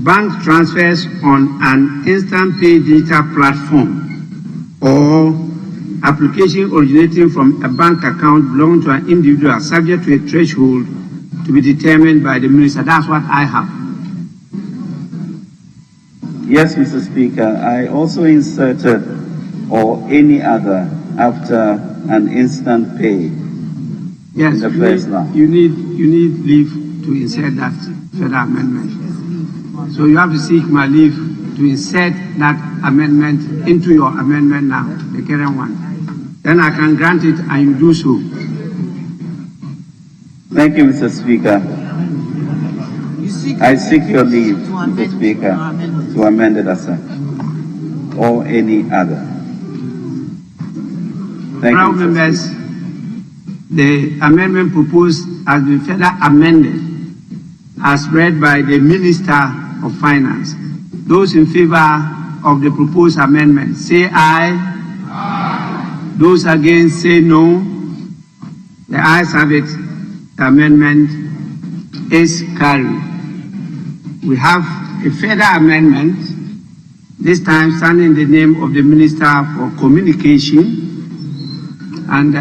bank transfers on an instant pay digital platform or application originating from a bank account belonging to an individual subject to a threshold to be determined by the minister. That's what I have. Yes, Mr. Speaker. I also inserted or any other after an instant pay. Yes, in the first line. You need leave to insert that further amendment. So you have to seek my leave to insert that amendment into your amendment now, the current one. Then I can grant it and you do so. Thank you, Mr. Speaker. I seek your leave, Mr. Speaker, to amend it as such, or any other. Thank you, members, the amendment proposed has been further amended as read by the Minister of Finance. Those in favor of the proposed amendment, say aye. Aye. Those against, say no. The ayes have it. The amendment is carried. We have a further amendment, this time standing in the name of the Minister for Communication, and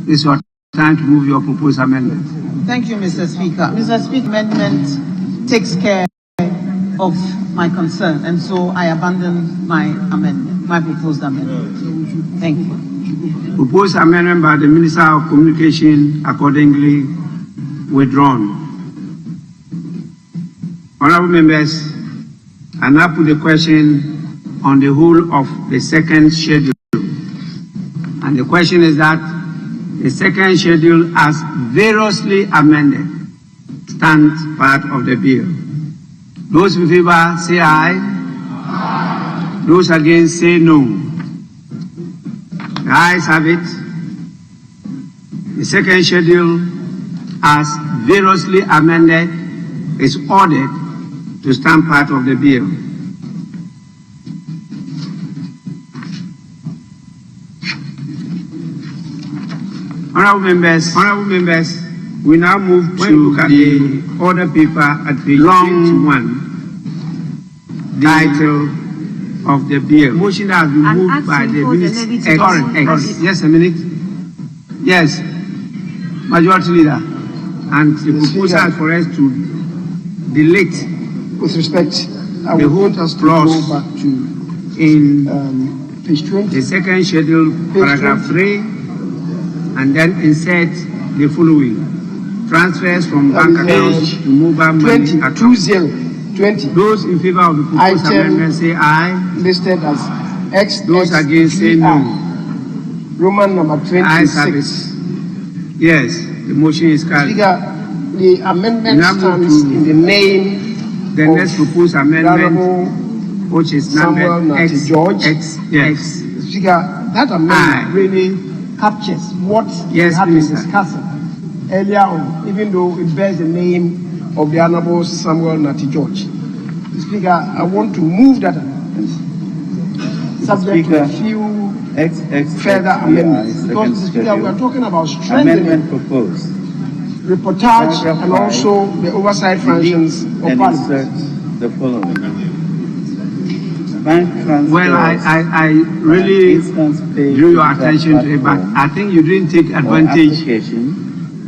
this is your time to move your proposed amendment. Thank you, Mr. Speaker. Mr. Speaker, amendment takes care of my concern, and so I abandon my amendment, my proposed amendment. Thank you. Proposed amendment by the Minister of Communication accordingly withdrawn. Honorable members, I now put the question on the whole of the second schedule. And the question is that the second schedule as variously amended stands part of the bill. Those in favor say aye. Aye. Those against say no. The ayes have it. The second schedule as variously amended is ordered to stand part of the bill. Honorable members, we now move to the order paper at page 21, title of the bill. Motion that has been moved by the minister. Yes, a minute. Yes, Majority Leader. And the proposal is for us to delete with respect, I the would whole want us to clause go back to in page 20. the second schedule, paragraph 3, and then insert the following: transfers from bank accounts to mobile money accounts. 20. Those in favor of the proposed amendment say aye. Listed as X. Those against say no. Roman number 26. Yes, the motion is carried. Speaker, the amendment stands in the name the next proposed amendment, which is number X. Yes. Speaker, that amendment really captures what we have been discussing earlier on, even though it bears the name of the Honorable Samuel Nati George. Speaker, I want to move that amendment, subject to a few further amendments. Because, Speaker, we are talking about strengthening proposed. reportage and also the oversight functions of Parliament. The following. Well, I really drew your attention to it, but I think you didn't take advantage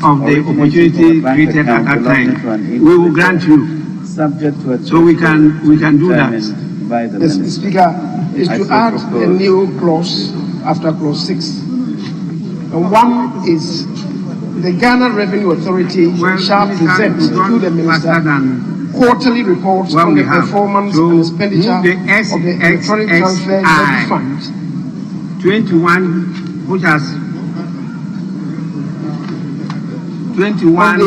of the opportunity created at that time. We will grant you, so we can do that. The Speaker is to add a new clause after clause 6, and one is the Ghana Revenue Authority shall present to the Minister quarterly reports on the performance and expenditure of the electronic transfer levy fund. 21, which has 21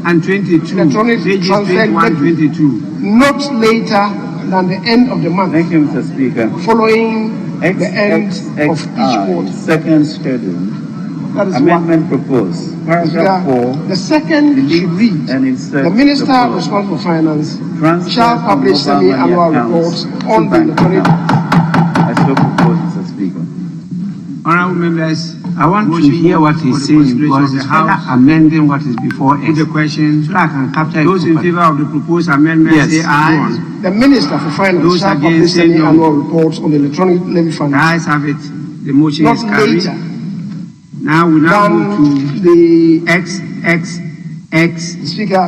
and 22. Electronic transfer levy, 22. not later than the end of the month. Thank you, Mr. Speaker. Following the end of each quarter. Second schedule. That is amendment proposed. Paragraph 4. The second should read: the Minister responsible for Finance shall publish semi-annual reports on the electronic. I so propose, Mr. Speaker. Honorable members, I want to hear what he's saying because it's further amending what is before us. The question, so I can capture those in favor of the proposed amendment say aye. The Minister for Finance Those shall against publish say any no. annual reports on the electronic levy fund. The ayes have it. The motion Not is carried. later Now we now than move to the Speaker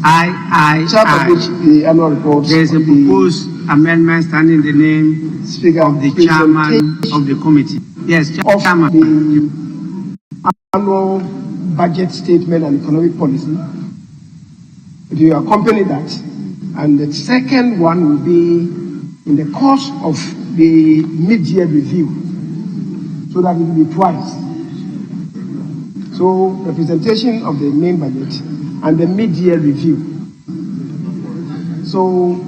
I. shall publish the annual reports. There is a on the proposed amendment standing in the name Speaker of the chairman of the committee. Yes, of chairman. the annual budget statement and economic policy. If you accompany that, and the second one will be in the course of the mid-year review, so that it will be twice. So the presentation of the main budget and the mid-year review. So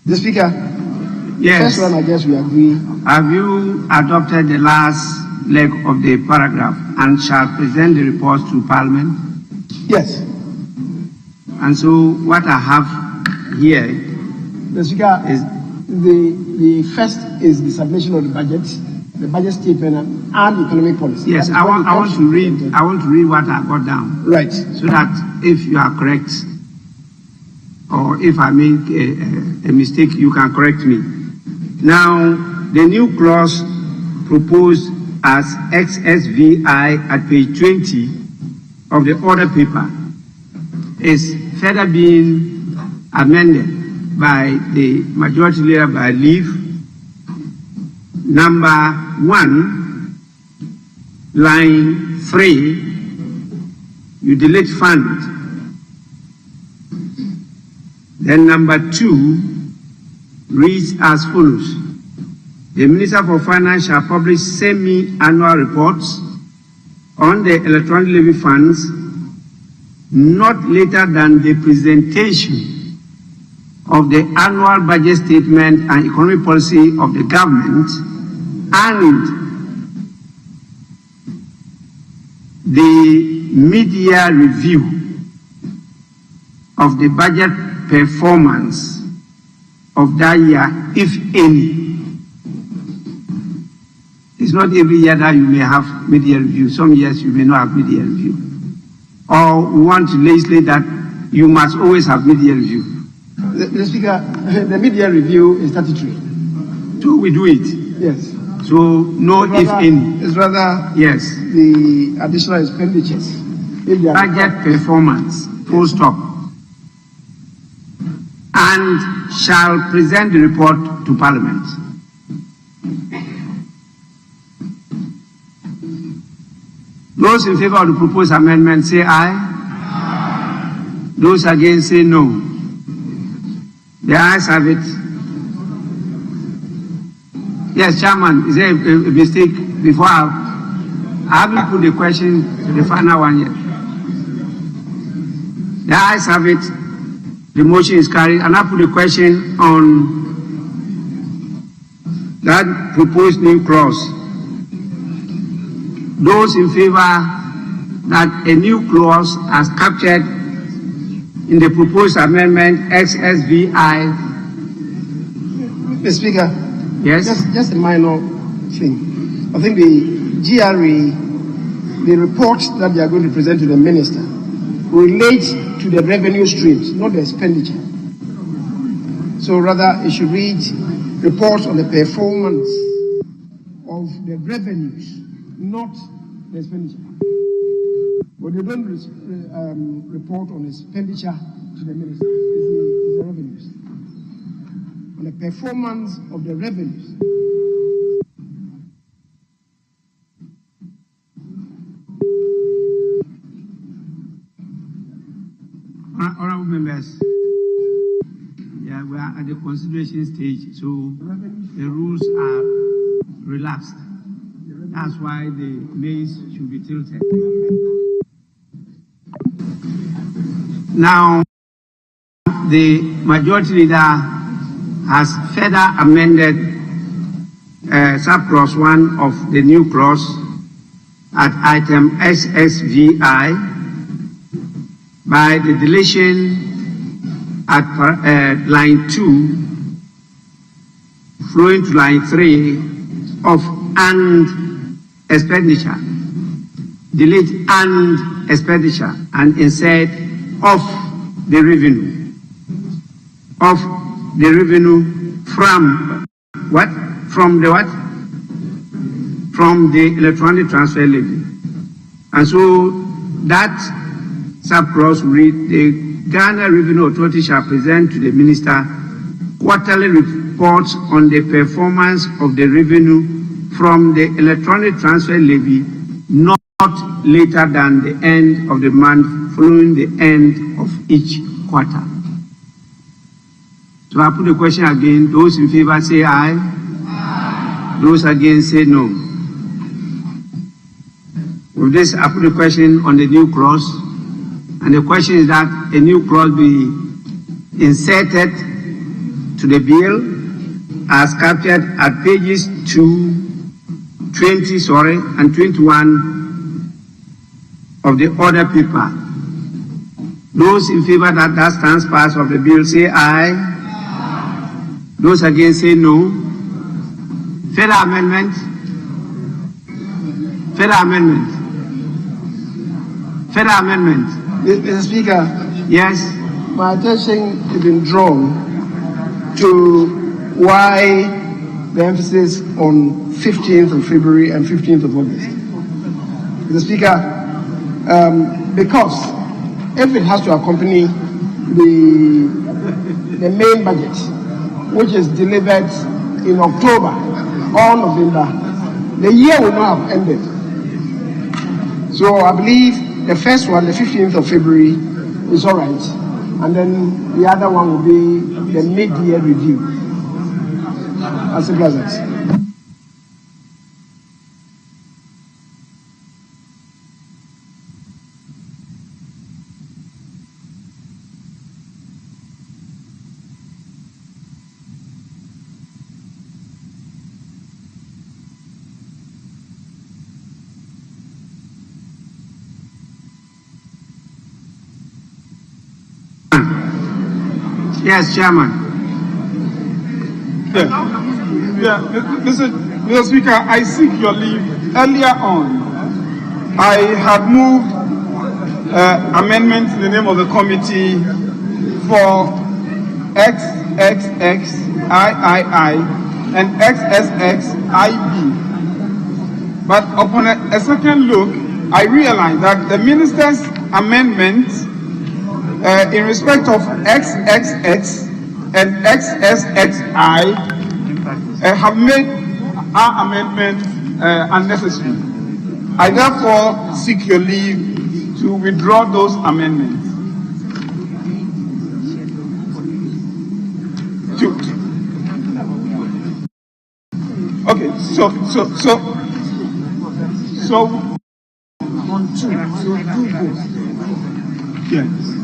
the Speaker, Yes. first one, I guess we agree. Have you adopted the last leg of the paragraph and shall present the reports to Parliament? Yes. And so what I have here The Speaker, is the first is the submission of the budget statement and economic policy. yes. That is I when want it to read. comes I want to read what I got down Right. so that if you are correct or if I make a mistake, you can correct me. Now, the new clause proposed as XSVI at page 20 of the order paper is further being amended by the majority leader by leave. Number 1, line 3, you delete fund. Then number 2 reads as follows. The Minister for Finance shall publish semi-annual reports on the electronic levy funds not later than the presentation of the annual budget statement and economic policy of the government and the mid-year review of the budget performance of that year, if any. It's not every year that you may have mid-year review. Some years you may not have mid-year review. Or we want to legislate that you must always have mid-year review. The Speaker, the mid-year review is statutory. So we do it. Yes. So no It's if rather- any. It's rather Yes. the additional expenditures. If they are Budget performance, full stop. And shall present the report to Parliament. Those in favor of the proposed amendment say aye. Those against say no. The ayes have it. Yes, Chairman, is there a mistake before I haven't put the question to the final one yet? The ayes have it. The motion is carried. And I put the question on that proposed new clause. Those in favor that a new clause as captured in the proposed amendment XSVI. Mr. Speaker, Yes. just a minor thing. I think the GRE, the report that they are going to present to the minister, relates to the revenue streams, not the expenditure. So rather, it should read reports on the performance of the revenues, not the expenditure. But they don't report on expenditure to the minister. It's the revenues. On the performance of the revenues. Honorable members, yeah, we are at the consideration stage, so the rules are relaxed. That's why the maize should be tilted. Now, the majority leader has further amended sub-clause 1 of the new clause at item SSVI by the deletion at line 2 flowing to line 3 of "and expenditure." Delete "and expenditure" and insert "of the revenue." Of the revenue from what? From the what? From the electronic transfer levy. And so that sub-clause read, the Ghana Revenue Authority shall present to the minister quarterly reports on the performance of the revenue from the electronic transfer levy not later than the end of the month following the end of each quarter. So I put the question again. Those in favor say aye. Aye. Those against say no. With this, I put the question on the new clause. And the question is that a new clause be inserted to the bill as captured at pages 20 and 21 of the order paper. Those in favor that stands pass of the bill say aye. Aye. Those against say no. Further amendment. Further amendment. Further amendment. Mr. Speaker. Yes. My attention has been drawn to why the emphasis on 15th of February and 15th of August. Mr. Speaker, because if it has to accompany the main budget, which is delivered in October or November, the year will not have ended. So I believe the first one, the 15th of February, is all right. And then the other one will be the mid-year review. As simple as that. Yes, Chairman. Mr. Speaker, I seek your leave. Earlier on, I had moved amendments in the name of the committee for XXXIII and XSXIB. But upon a second look, I realized that the minister's amendment in respect of XXX and XSXI have made our amendment unnecessary. I therefore seek your leave to withdraw those amendments. Okay, so On two, so do both. yes.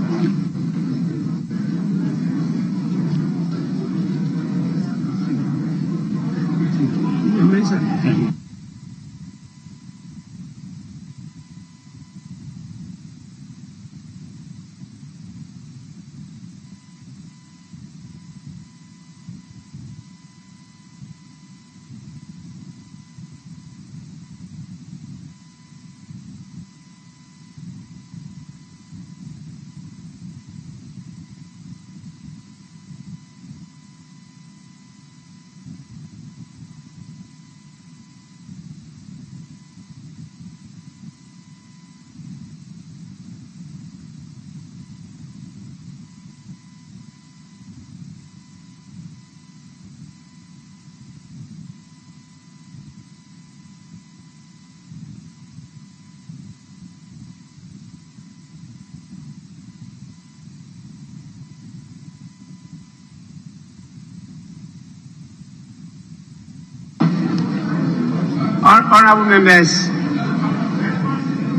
Honorable members,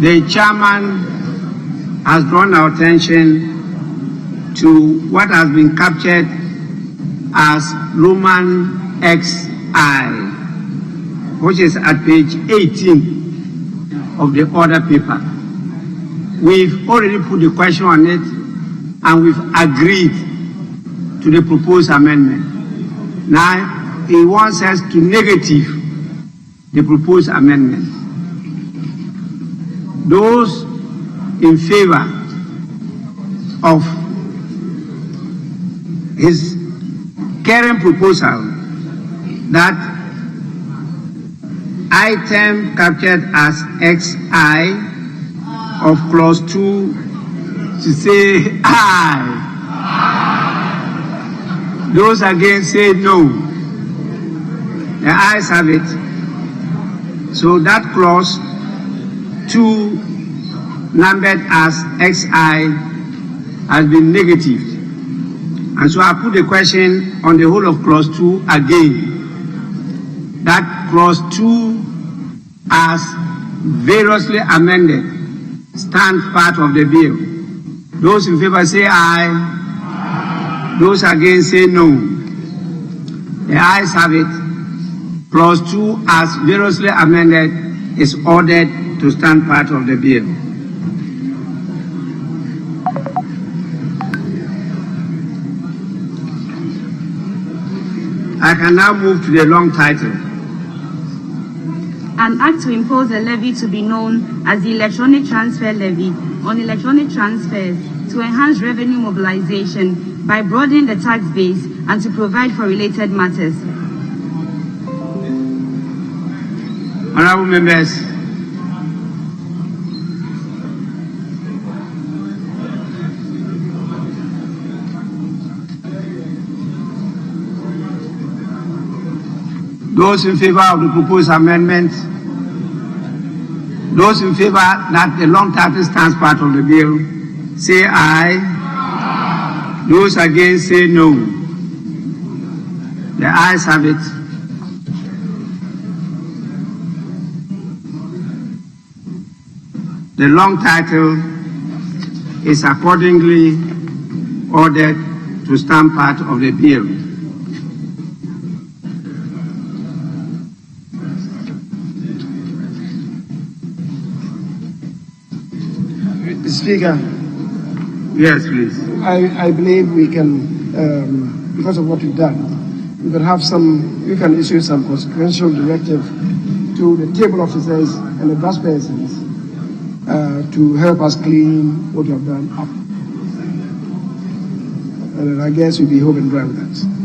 the chairman has drawn our attention to what has been captured as Roman XI, which is at page 18 of the order paper. We've already put the question on it and we've agreed to the proposed amendment. Now, he wants us to negative the proposed amendment. Those in favor of his current proposal that item captured as XI of clause 2 to say aye. Those against say no. The ayes have it. So that clause 2 numbered as XI has been negatived. And so I put the question on the whole of clause 2 again. That clause 2 as variously amended stands part of the bill. Those in favor say aye. Those against say no. The ayes have it. Clause 2 as variously amended is ordered to stand part of the bill. I can now move to the long title. An act to impose a levy to be known as the Electronic Transfer Levy on electronic transfers to enhance revenue mobilization by broadening the tax base and to provide for related matters. Honorable members, those in favor of the proposed amendment, those in favor that the long title stands part of the bill, say aye. Those against say no. The ayes have it. The long title is accordingly ordered to stand part of the bill. Speaker. Yes, please. I believe we can, because of what we've done, we can issue some consequential directive to the table officers and the brass persons to help us clean what we have done up. And I guess we'll be home and dry with that.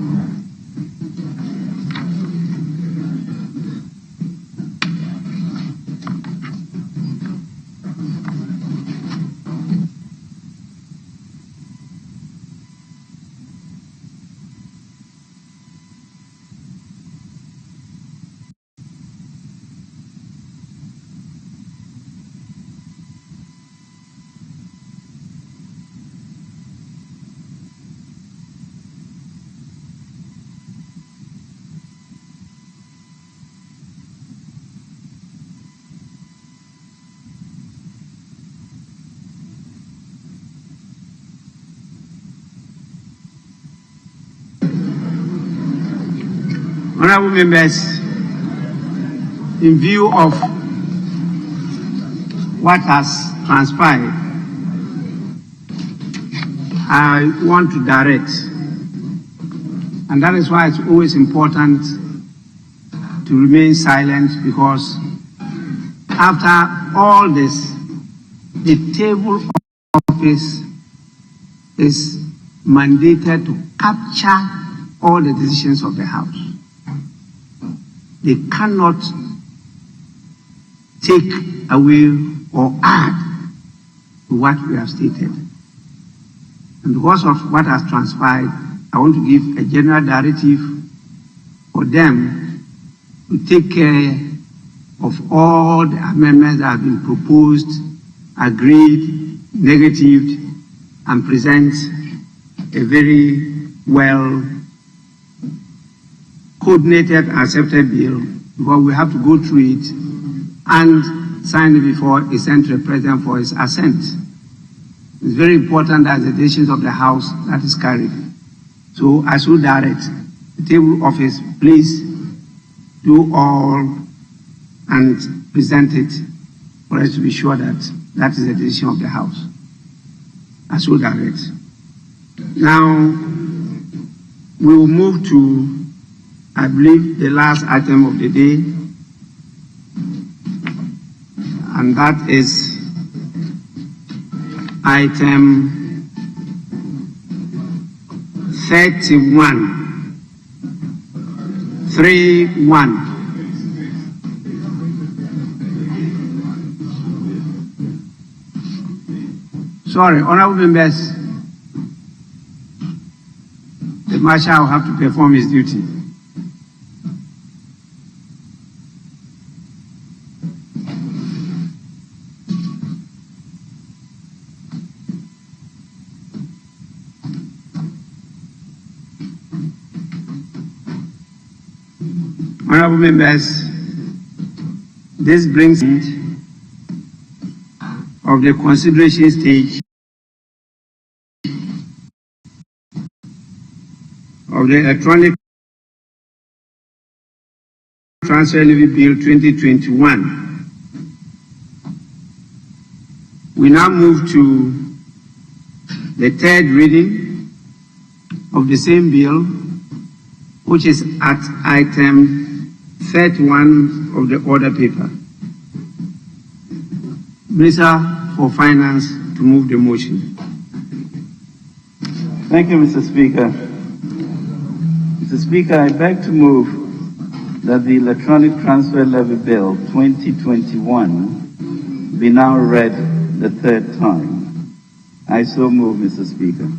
Honorable members, in view of what has transpired, I want to direct, and that is why it's always important to remain silent, because after all this, the table of office is mandated to capture all the decisions of the House. They cannot take away or add to what we have stated. And because of what has transpired, I want to give a general directive for them to take care of all the amendments that have been proposed, agreed, negatived, and present a very well coordinated, accepted bill, because we have to go through it and signed it before it's sent to the President for his assent. It's very important that the decisions of the House that is carried. So I should direct the table office, please do all and present it for us to be sure that that is the decision of the House. I should direct. Now, we will move to, I believe, the last item of the day, and that is item 31. 31. Sorry, honorable members, the Marshal will have to perform his duty. Honorable members, this brings me of the consideration stage of the Electronic Transfer Levy Bill 2021. We now move to the third reading of the same bill, which is at item 31 of the order paper. Minister for Finance to move the motion. Thank you, Mr. Speaker. Mr. Speaker, I beg to move that the Electronic Transfer Levy Bill 2021 be now read the third time. I so move, Mr. Speaker.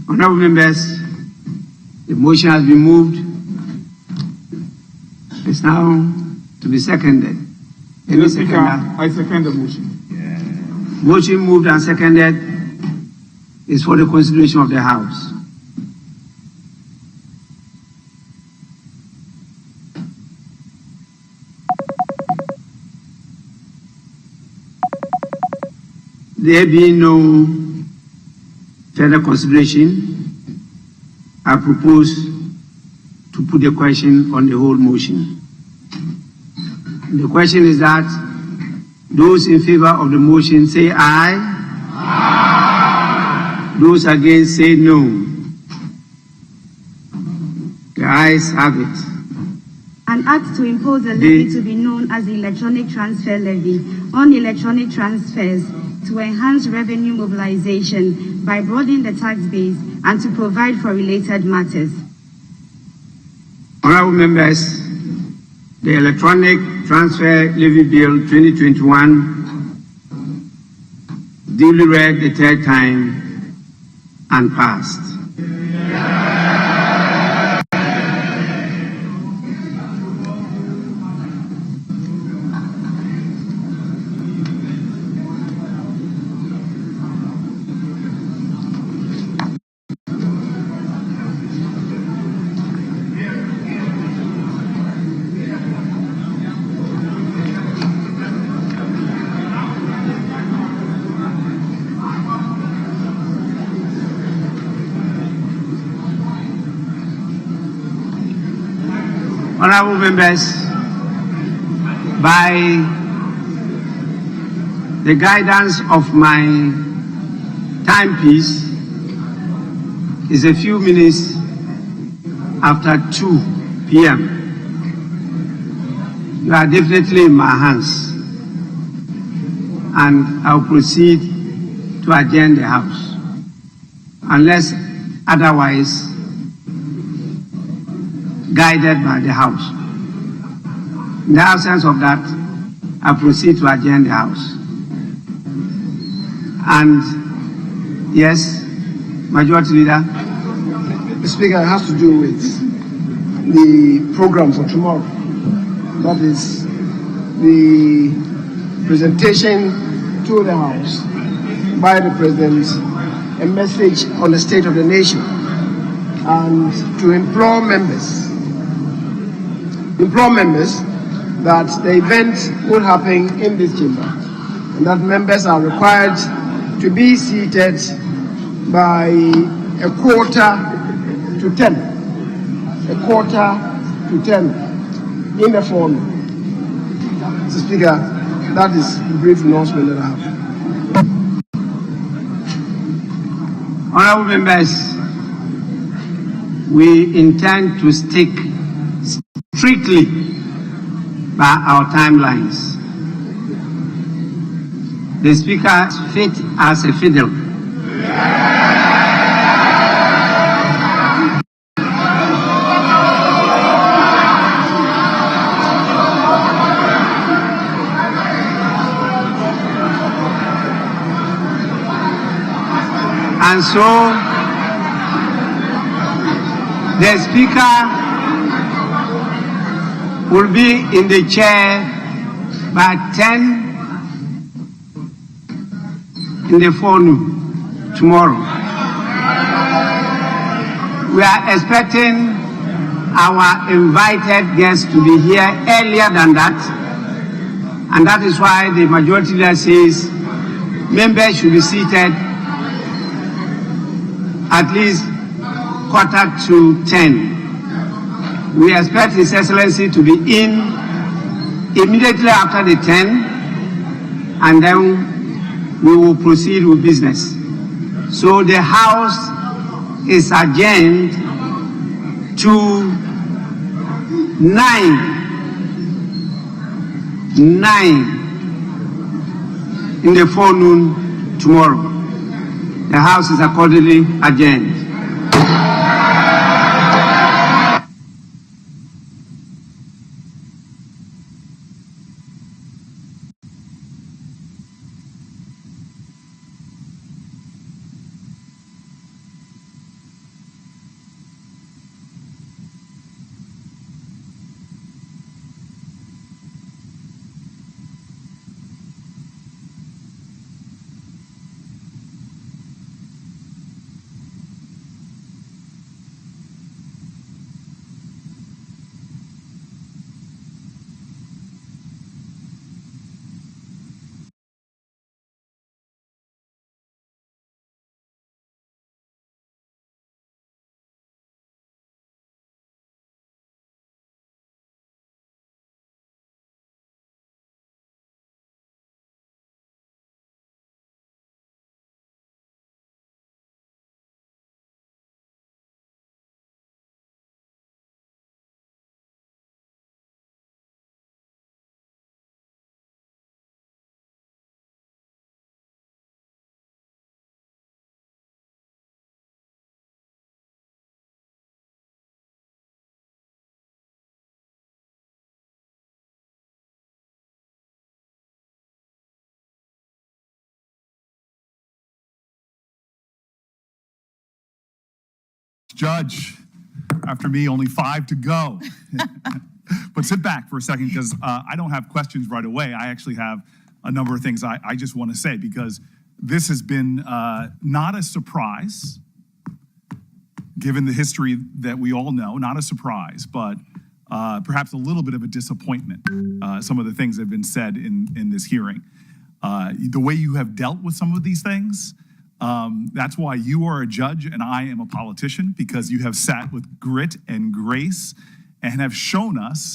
Honorable members, the motion has been moved. It's now to be seconded. Mr. Speaker, I second the motion. Motion moved and seconded is for the consideration of the House. There being no further consideration, I propose to put the question on the whole motion. The question is that those in favor of the motion say aye. Aye. Those against say no. The ayes have it. An act to impose a levy to be known as the Electronic Transfer Levy on electronic transfers to enhance revenue mobilization by broadening the tax base and to provide for related matters. Honorable members, the Electronic Transfer Levy Bill 2021 duly read the third time and passed. Honorable members, by the guidance of my timepiece, is a few minutes after 2 p.m. You are definitely in my hands, and I'll proceed to adjourn the House, unless otherwise guided by the House. In the absence of that, I proceed to adjourn the House. And yes, Majority Leader. Mr. Speaker, it has to do with the program for tomorrow. That is the presentation to the House by the President, a message on the state of the nation, and to implore members implore members that the event will happen in this chamber and that members are required to be seated by 9:45 in the forenoon. Mr. Speaker, that is the brief announcement that I have. Honorable members, we intend to stick strictly by our timelines. The Speaker is fit as a fiddle. And so, the Speaker will be in the chair by 10 in the forenoon tomorrow. We are expecting our invited guests to be here earlier than that, and that is why the majority leader says members should be seated at least 9:45. We expect His Excellency to be in immediately after the 10, and then we will proceed with business. So the House is adjourned to 9 in the forenoon tomorrow. The House is accordingly adjourned. Judge, after me, only 5 to go. But sit back for a second, because I don't have questions right away. I actually have a number of things I just want to say, because this has been not a surprise, given the history that we all know, not a surprise, but perhaps a little bit of a disappointment, some of the things that have been said in this hearing. The way you have dealt with some of these things, that's why you are a judge and I am a politician, because you have sat with grit and grace and have shown us